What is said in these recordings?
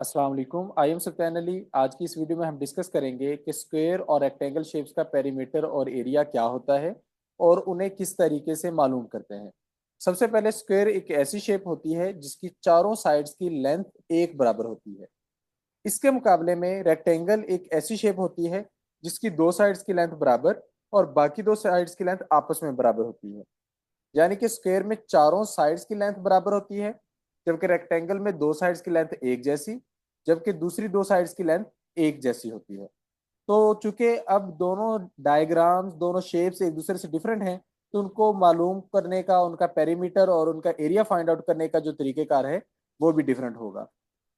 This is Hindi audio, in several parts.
अस्सलाम वालेकुम। आई एम सुल्तान अली। आज की इस वीडियो में हम डिस्कस करेंगे कि स्क्वायर और रेक्टेंगल शेप्स का पेरीमीटर और एरिया क्या होता है और उन्हें किस तरीके से मालूम करते हैं। सबसे पहले स्क्वायर एक ऐसी शेप होती है जिसकी चारों साइड्स की लेंथ एक बराबर होती है। इसके मुकाबले में रेक्टेंगल एक ऐसी शेप होती है जिसकी दो साइड्स की लेंथ बराबर और बाकी दो साइड्स की लेंथ आपस में बराबर होती है। यानी कि स्क्वायर में चारों साइड्स की लेंथ बराबर होती है, जबकि रेक्टेंगल में दो साइड्स की लेंथ एक जैसी, जबकि दूसरी दो साइड्स की लेंथ एक जैसी होती है। तो चूंकि अब दोनों डायग्राम्स, दोनों शेप्स एक दूसरे से डिफरेंट हैं, तो उनको मालूम करने का, उनका पेरीमीटर और उनका एरिया फाइंड आउट करने का जो तरीकेकार है वो भी डिफरेंट होगा।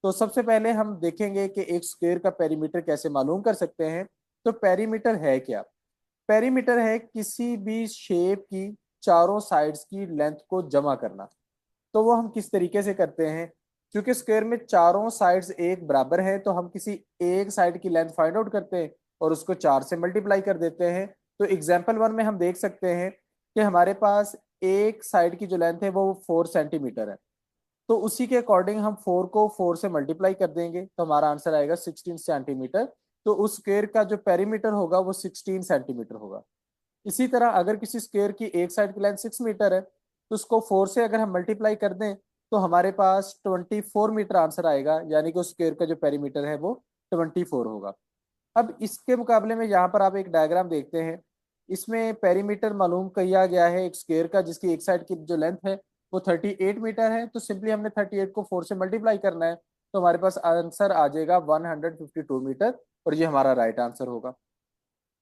तो सबसे पहले हम देखेंगे कि एक स्क्वायर का पेरीमीटर कैसे मालूम कर सकते हैं। तो पेरीमीटर है क्या? पेरीमीटर है किसी भी शेप की चारों साइड्स की लेंथ को जमा करना। तो वो हम किस तरीके से करते हैं? क्योंकि स्क्वायर में चारों साइड्स एक बराबर है, तो हम किसी एक साइड की लेंथ फाइंड आउट करते हैं और उसको चार से मल्टीप्लाई कर देते हैं। तो एग्जाम्पल वन में हम देख सकते हैं कि हमारे पास एक साइड की जो लेंथ है वो 4 सेंटीमीटर है। तो उसी के अकॉर्डिंग हम 4 को 4 से मल्टीप्लाई कर देंगे तो हमारा आंसर आएगा 16 सेंटीमीटर। तो उस स्क्वायर का जो पेरीमीटर होगा वो 16 सेंटीमीटर होगा। इसी तरह अगर किसी स्क्वायर की एक साइड की लेंथ 6 मीटर है, तो उसको 4 से अगर हम मल्टीप्लाई कर दें तो हमारे पास 24 मीटर आंसर आएगा, यानी कि उस स्क्वायर का जो पेरीमीटर है वो 24 होगा। अब इसके मुकाबले में यहाँ पर आप एक डायग्राम देखते हैं। इसमें पेरीमीटर मालूम किया गया है एक स्क्वायर का जिसकी एक साइड की जो लेंथ है वो 38 मीटर है। तो सिंपली हमने 38 को 4 से मल्टीप्लाई करना है, तो हमारे पास आंसर आ जाएगा 152 मीटर, और ये हमारा राइट आंसर होगा।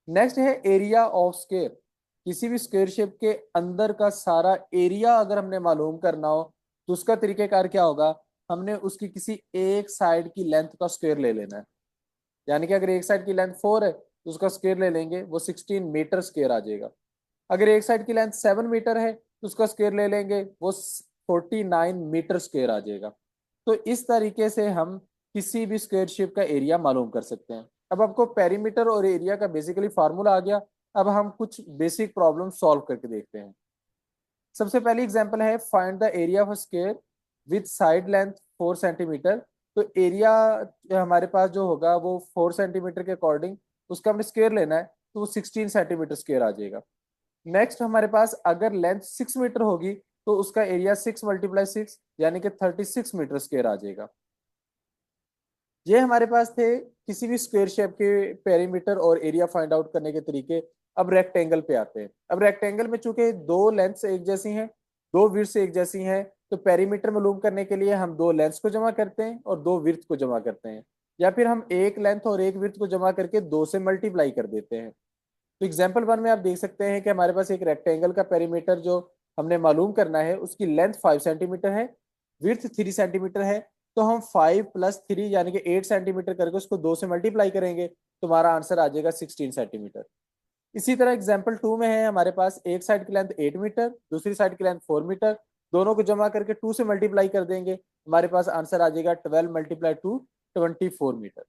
नेक्स्ट है एरिया ऑफ स्क्वायर। किसी भी स्क्वायर शेप के अंदर का सारा एरिया अगर हमने मालूम करना हो तो उसका तरीकेकार क्या होगा? हमने उसकी किसी एक साइड की लेंथ का स्क्वायर ले लेना है। यानी कि अगर एक साइड की लेंथ 4 है तो उसका स्क्वायर ले लेंगे, वो 16 मीटर स्क्वायर आ जाएगा। अगर एक साइड की लेंथ 7 मीटर है तो उसका स्क्वायर ले लेंगे, वो 49 मीटर स्क्वायर आ जाएगा। तो इस तरीके से हम किसी भी स्क्वायर शेप का एरिया मालूम कर सकते हैं। अब आपको पेरीमीटर और एरिया का बेसिकली फार्मूला आ गया। अब हम कुछ बेसिक प्रॉब्लम सॉल्व करके देखते हैं। सबसे पहली एग्जांपल है find the area of square with side length 4 centimetre. तो एरिया हमारे पास जो होगा वो 4 सेंटीमीटर के अकॉर्डिंग उसका हमें स्क्वायर लेना है, तो वो 16 सेंटीमीटर स्क्वायर आ जाएगा। नेक्स्ट हमारे पास अगर लेंथ 6 मीटर होगी तो उसका एरिया 6 × 6 यानी कि 36 मीटर स्क्वायर आ जाएगा। ये हमारे पास थे किसी भी स्क्वायर शेप के पेरीमीटर और एरिया फाइंड आउट करने के तरीके। अब रेक्टेंगल पे आते हैं। अब रेक्टेंगल में चूंकि दो लेंथ्स एक जैसी हैं, दो विड्थ्स एक जैसी हैं, तो पेरीमीटर मालूम करने के लिए हम दो लेंथ्स को जमा करते हैं और दो विड्थ को जमा करते हैं, या फिर हम एक लेंथ और एक विड्थ को जमा करके दो से मल्टीप्लाई कर देते हैं। तो एग्जाम्पल वन में आप देख सकते हैं कि हमारे पास एक रेक्टेंगल का पेरीमीटर जो हमने मालूम करना है उसकी लेंथ 5 सेंटीमीटर है, विड्थ 3 सेंटीमीटर है। तो हम 5 + 3 यानी कि 8 सेंटीमीटर करके उसको दो से मल्टीप्लाई करेंगे तो हमारा आंसर आ जाएगा 16 सेंटीमीटर। इसी तरह एग्जाम्पल टू में है हमारे पास एक साइड की लेंथ 8 मीटर, दूसरी साइड की लेंथ 4 मीटर। दोनों को जमा करके 2 से मल्टीप्लाई कर देंगे, हमारे पास आंसर आ जाएगा 12 × 2 24 मीटर।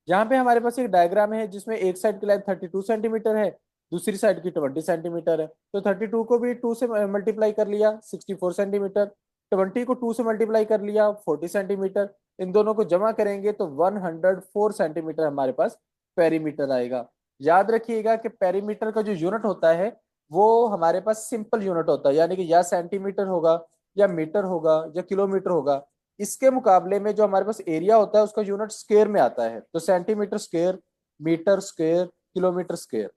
यहाँ पे हमारे पास एक डायग्राम है जिसमें एक साइड की लेंथ 32 सेंटीमीटर है, दूसरी साइड की 20 सेंटीमीटर है। तो 32 को भी 2 से मल्टीप्लाई कर लिया 64 सेंटीमीटर, 20 को 2 से मल्टीप्लाई कर लिया 40 सेंटीमीटर। इन दोनों को जमा करेंगे तो 104 सेंटीमीटर हमारे पास पेरीमीटर आएगा। याद रखिएगा कि पेरीमीटर का जो यूनिट होता है वो हमारे पास सिंपल यूनिट होता है, यानी कि या सेंटीमीटर होगा या मीटर होगा या किलोमीटर होगा। इसके मुकाबले में जो हमारे पास एरिया होता है उसका यूनिट स्क्वायर में आता है, तो centimetre square, metre square, kilometre square.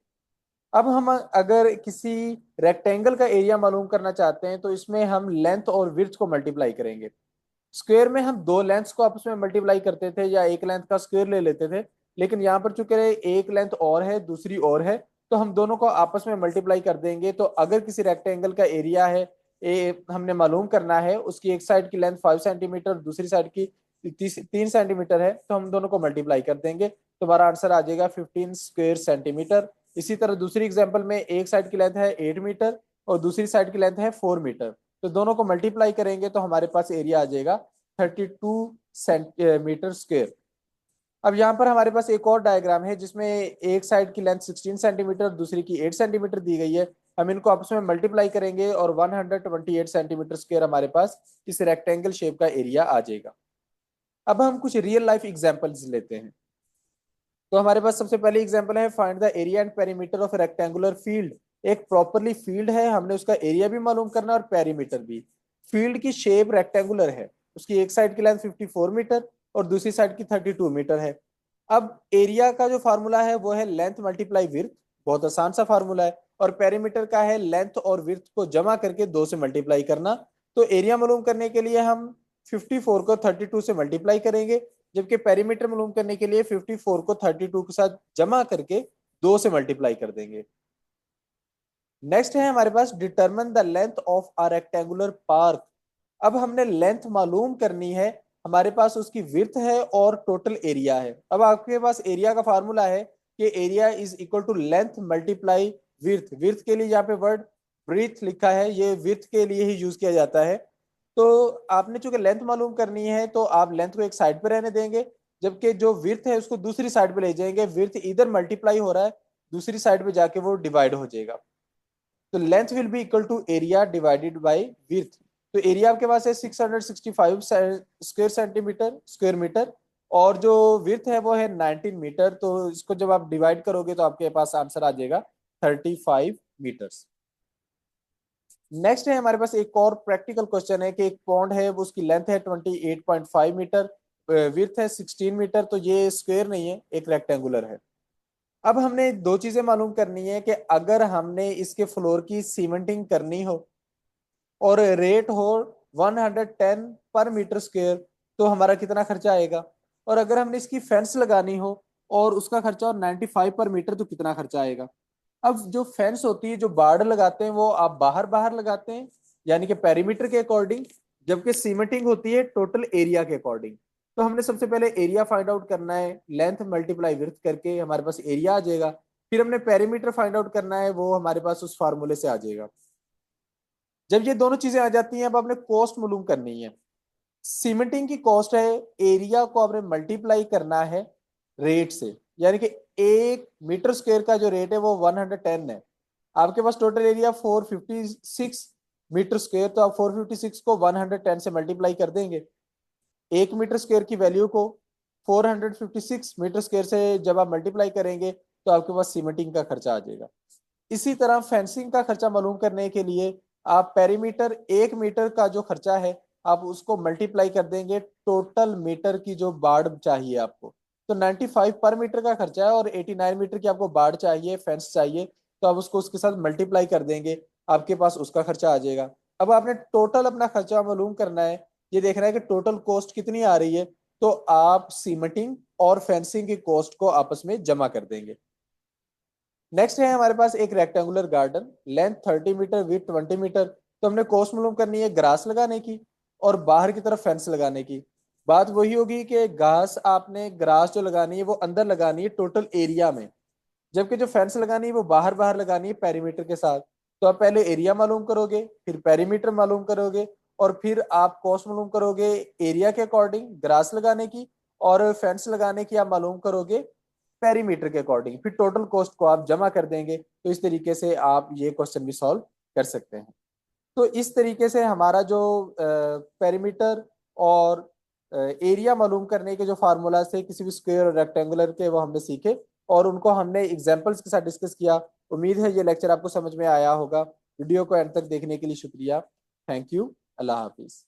अब हम अगर किसी रेक्टेंगल का एरिया मालूम करना चाहते हैं तो इसमें हम लेंथ और विड्थ को मल्टीप्लाई करेंगे। स्क्वायर में हम दो लेंथ्स को आपस में मल्टीप्लाई करते थे या एक लेंथ का स्क्वायर ले लेते थे, लेकिन यहाँ पर चूंकि एक लेंथ और है दूसरी और है, तो हम दोनों को आपस में मल्टीप्लाई कर देंगे। तो अगर किसी रेक्टेंगल का एरिया है, हमने मालूम करना है, उसकी एक साइड की लेंथ 5 सेंटीमीटर, दूसरी साइड की 3 सेंटीमीटर है, तो हम दोनों को मल्टीप्लाई कर देंगे तो हमारा आंसर आ जाएगा 15 स्क्वायर सेंटीमीटर। इसी तरह दूसरी एग्जाम्पल में एक साइड की लेंथ है 8 मीटर और दूसरी साइड की लेंथ है 4 मीटर। तो दोनों को मल्टीप्लाई करेंगे तो हमारे पास एरिया आ जाएगा 32 सेंटीमीटर स्क्वायर। अब यहाँ पर हमारे पास एक और डायग्राम है जिसमें एक साइड की लेंथ 16 सेंटीमीटर, दूसरी की 8 सेंटीमीटर दी गई है। हम इनको आपस में मल्टीप्लाई करेंगे और 128 सेंटीमीटर स्क्वायर हमारे पास इस रेक्टेंगल शेप का एरिया आ जाएगा। अब हम कुछ रियल लाइफ एग्जांपल्स लेते हैं। तो हमारे पास सबसे पहले एग्जांपल है, find the area and perimeter of rectangular field. एक प्रॉपरली फील्ड है, हमने उसका एरिया भी मालूम करना है और पेरीमीटर भी। फील्ड की शेप रेक्टेंगुलर है, उसकी एक साइड की लेंथ 54 मीटर और दूसरी साइड की 32 मीटर है। अब एरिया का जो फार्मूला है वो है लेंथ मल्टीप्लाई विड्थ, बहुत आसान सा फार्मूला है। और पेरीमीटर का है लेंथ और विड्थ को जमा करके 2 से मल्टीप्लाई करना। तो एरिया मालूम करने के लिए हम 54 को 32 से मल्टीप्लाई करेंगे, जबकि पेरीमीटर मालूम करने के लिए 54 को 32 के साथ जमा करके 2 से मल्टीप्लाई कर देंगे। नेक्स्ट है हमारे पास, determine the length of a rectangular park. अब हमने लेंथ मालूम करनी है, हमारे पास उसकी विड्थ है और टोटल एरिया है। अब आपके पास एरिया का फार्मूला है कि area is equal to length multiply width. Width के लिए यहाँ पे वर्ड ब्रीथ लिखा है, ये विड्थ के लिए ही यूज किया जाता है। तो आपने चूंकि लेंथ मालूम करनी है तो आप लेंथ को एक साइड पे रहने देंगे, जबकि जो विड्थ है उसको दूसरी साइड पे ले जाएंगे। विड्थ इधर मल्टीप्लाई हो रहा है, दूसरी साइड पे जाके वो डिवाइड हो जाएगा। तो length will be equal to area divided by width. तो एरिया आपके पास है 665 स्क्वायर सेंटीमीटर स्क्वायर मीटर, और जो विड्थ है वो है 19 मीटर। तो इसको जब आप डिवाइड करोगे तो आपके पास आंसर आ जाएगा 35 मीटर्स। नेक्स्ट है हमारे पास एक और प्रैक्टिकल क्वेश्चन है कि एक पॉन्ड है, वो उसकी लेंथ है 28.5 मीटर, विड्थ है 16 मीटर। तो ये स्क्वायर नहीं है, एक रेक्टेंगुलर है। अब हमने दो चीजें मालूम करनी है कि अगर हमने इसके फ्लोर की सीमेंटिंग करनी हो और रेट हो 110 पर मीटर स्क्वायर, तो हमारा कितना खर्चा आएगा। और अगर हमने इसकी फेंस लगानी हो और उसका खर्चा हो 95 पर मीटर, तो कितना खर्चा आएगा। अब जो फेंस होती है, जो बाड़ लगाते हैं, वो आप बाहर बाहर लगाते हैं यानी कि पेरीमीटर के अकॉर्डिंग, जबकि सीमेंटिंग होती है टोटल एरिया के अकॉर्डिंग। तो हमने सबसे पहले एरिया फाइंड आउट करना है, लेंथ मल्टीप्लाई विड्थ करके हमारे पास एरिया आ जाएगा। फिर हमने पेरीमीटर फाइंड आउट करना है, वो हमारे पास उस फार्मूले से आ जाएगा। जब ये दोनों चीजें आ जाती हैं, अब आपने कॉस्ट मालूम करनी है। सीमेंटिंग की कॉस्ट है, एरिया को आपने मल्टीप्लाई करना है रेट से, यानी कि 1 मीटर स्क्वायर का जो रेट है वो 110 है। आपके पास टोटल एरिया 456 मीटर स्क्वायर, तो आप 456 को 110 से मल्टीप्लाई कर देंगे। 1 मीटर स्क्वायर की वैल्यू को 456 मीटर स्क्वायर से जब आप मल्टीप्लाई करेंगे तो आपके पास सीमेंटिंग का खर्चा आ जाएगा। इसी तरह फेंसिंग का खर्चा मालूम करने के लिए आप पेरीमीटर 1 मीटर का जो खर्चा है आप उसको मल्टीप्लाई कर देंगे टोटल मीटर की जो बाड़ चाहिए आपको। तो 95 पर मीटर का खर्चा है और 89 मीटर की आपको बाड़ चाहिए, फेंस चाहिए, तो आप उसको उसके साथ मल्टीप्लाई कर देंगे, आपके पास उसका खर्चा आ जाएगा। अब आपने टोटल अपना खर्चा मालूम करना है, ये देखना है कि टोटल कॉस्ट कितनी आ रही है। तो आप सीमेंटिंग और फेंसिंग की कॉस्ट को आपस में जमा कर देंगे। नेक्स्ट है हमारे पास एक rectangular garden, length 30 metre width 20 metre. तो हमने कॉस्ट मालूम करनी है ग्रास लगाने की और बाहर की तरफ फेंस लगाने की। बात वही होगी कि घास आपने ग्रास जो लगानी है वो अंदर लगानी है टोटल एरिया में, जबकि जो फेंस लगानी है वो बाहर बाहर लगानी है पेरीमीटर के साथ। तो आप पहले एरिया मालूम करोगे, फिर पेरीमीटर मालूम करोगे, और फिर आप कॉस्ट मालूम करोगे एरिया के अकॉर्डिंग ग्रास लगाने की, और फेंस लगाने की आप मालूम करोगे पेरीमीटर के अकॉर्डिंग। फिर टोटल कॉस्ट को आप जमा कर देंगे। तो इस तरीके से आप ये क्वेश्चन भी सॉल्व कर सकते हैं। तो इस तरीके से हमारा जो पेरीमीटर और एरिया मालूम करने के जो फार्मूला थे किसी भी स्क्वायर और रेक्टेंगुलर के, वो हमने सीखे और उनको हमने एग्जांपल्स के साथ डिस्कस किया। उम्मीद है ये लेक्चर आपको समझ में आया होगा। वीडियो को एंड तक देखने के लिए शुक्रिया। Thank you. Allah Hafiz.